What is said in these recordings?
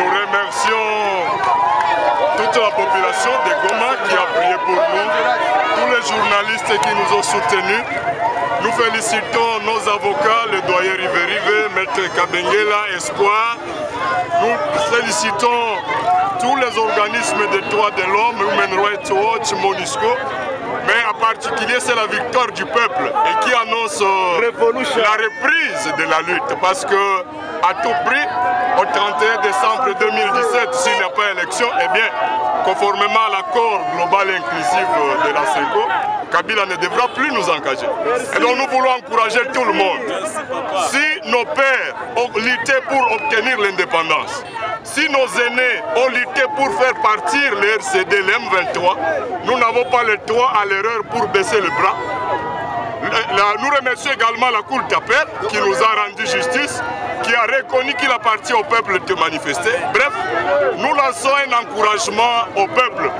Nous remercions toute la population de Goma qui a prié pour nous, tous les journalistes qui nous ont soutenus. Nous félicitons nos avocats, le doyen Rive-Rive, Maître Kabengela, Espoir. Nous félicitons tous les organismes de droits de l'homme, Human Rights Watch, MONUSCO. Mais en particulier, c'est la victoire du peuple et qui annonce la reprise de la lutte. Parce que, à tout prix, au 31 décembre 2017, s'il n'y a pas élection, eh bien, conformément à l'accord global et inclusif de la CECO, Kabila ne devra plus nous engager. Et donc nous voulons encourager tout le monde. Si nos pères ont lutté pour obtenir l'indépendance, si nos aînés ont lutté pour faire partir le RCD, le M23, nous n'avons pas le droit à l'erreur pour baisser le bras. Nous remercions également la Cour d'appel qui nous a rendu justice, qui a reconnu qu'il appartient au peuple de manifester. Bref, nous lançons un encouragement au peuple.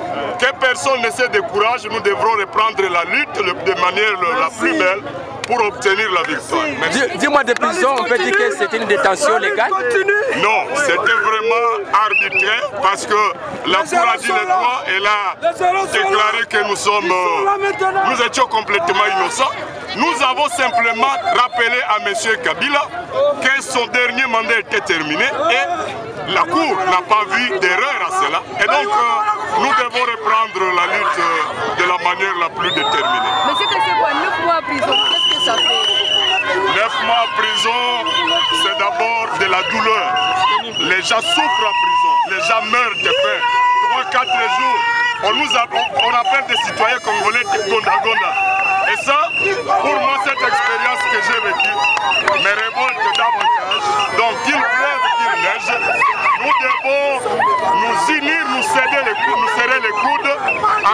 Que personne ne se décourage, nous devrons reprendre la lutte de manière la plus belle pour obtenir la victoire. 10 mois de prison, on peut dire que c'était une détention légale? Non, c'était vraiment arbitraire parce que la Cour a dit le droit et elle a déclaré que nous étions complètement innocents. Nous avons simplement rappelé à M. Kabila que son dernier mandat était terminé et la Cour n'a pas vu d'erreur à cela. Et donc, nous devons reprendre la lutte de la manière la plus déterminée. Monsieur Kassekwa, 9 mois en prison, qu'est-ce que ça fait? 9 mois en prison, c'est d'abord de la douleur. Les gens souffrent en prison, les gens meurent de faim. 3-4 jours, on appelle des citoyens congolais de Gonda. Et ça, pour moi, cette expérience que j'ai vécue me révolte davantage. Donc, qu'il pleuve, qu'il neige, nous devons nous unir, nous serrer les coudes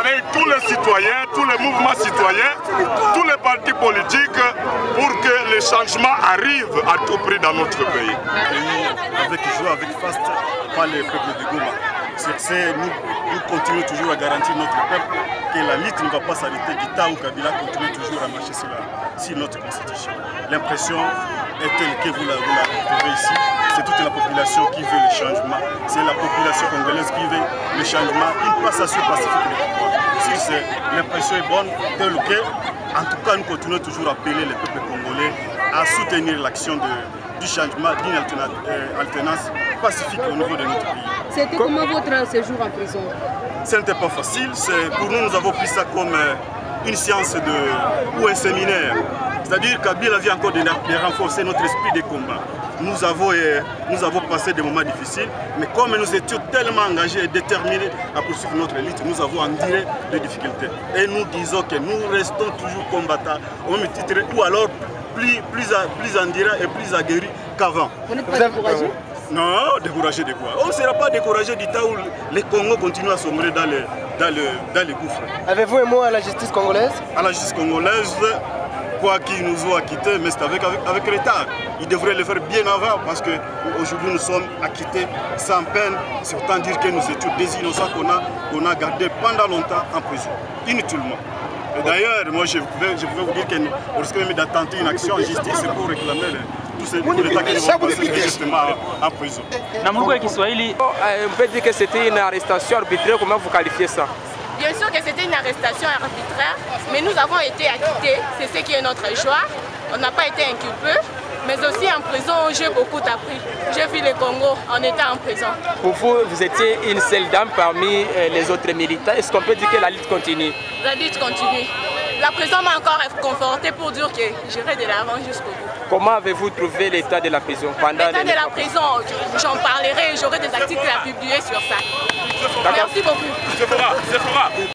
avec tous les citoyens, tous les mouvements citoyens, tous les partis politiques pour que les changements arrivent à tout prix dans notre pays. Avec joie, avec faste, par le peuple de Goma. Nous continuons toujours à garantir notre peuple que la lutte ne va pas s'arrêter du temps où Kabila continue toujours à marcher sur notre constitution. L'impression est telle que vous la retrouvez ici. C'est toute la population qui veut le changement. C'est la population congolaise qui veut le changement, une passation pacifique de pouvoir. Si l'impression est bonne, telle que, en tout cas, nous continuons toujours à appeler le peuple congolais à soutenir l'action du changement, d'une alternance pacifique au niveau de notre pays. C'était comment votre séjour en prison? Ce n'était pas facile. Pour nous, nous avons pris ça comme une séance ou un séminaire. C'est-à-dire qu'Kabila vient encore de renforcer notre esprit de combat. Nous avons passé des moments difficiles, mais comme nous étions tellement engagés et déterminés à poursuivre notre lutte, nous avons enduré des difficultés. Et nous disons que nous restons toujours combattants, au même titre, ou alors plus endurants et plus aguerris qu'avant. Vous n'êtes pas découragé? Non, découragé de quoi? On ne sera pas découragé du temps où les Congos continuent à sombrer dans les gouffres. Avez-vous un mot à la justice congolaise? À la justice congolaise, quoi qu'ils nous ont acquittés, mais c'est avec retard. Ils devraient le faire bien avant parce qu'aujourd'hui nous sommes acquittés sans peine. C'est autant dire que nous étions des innocents qu'on a gardés pendant longtemps en prison, inutilement. D'ailleurs, moi je pouvais vous dire qu'on risque même d'attenter une action en justice pour réclamer tout l'État qui nous passer justement en prison. On peut dire que c'était une arrestation arbitraire, comment vous qualifiez ça? Bien sûr que c'était une arrestation arbitraire, mais nous avons été acquittés, c'est ce qui est notre choix. On n'a pas été inculpés, mais aussi en prison, j'ai beaucoup appris. J'ai vu le Congo en étant en prison. Pour vous, vous étiez une seule dame parmi les autres militants. Est-ce qu'on peut dire que la lutte continue? La lutte continue. La prison m'a encore conforté pour dire que j'irai de l'avant jusqu'au bout. Comment avez-vous trouvé l'état de la prison pendant l'état de la prison, j'en parlerai, j'aurai des articles à publier sur ça. Merci beaucoup.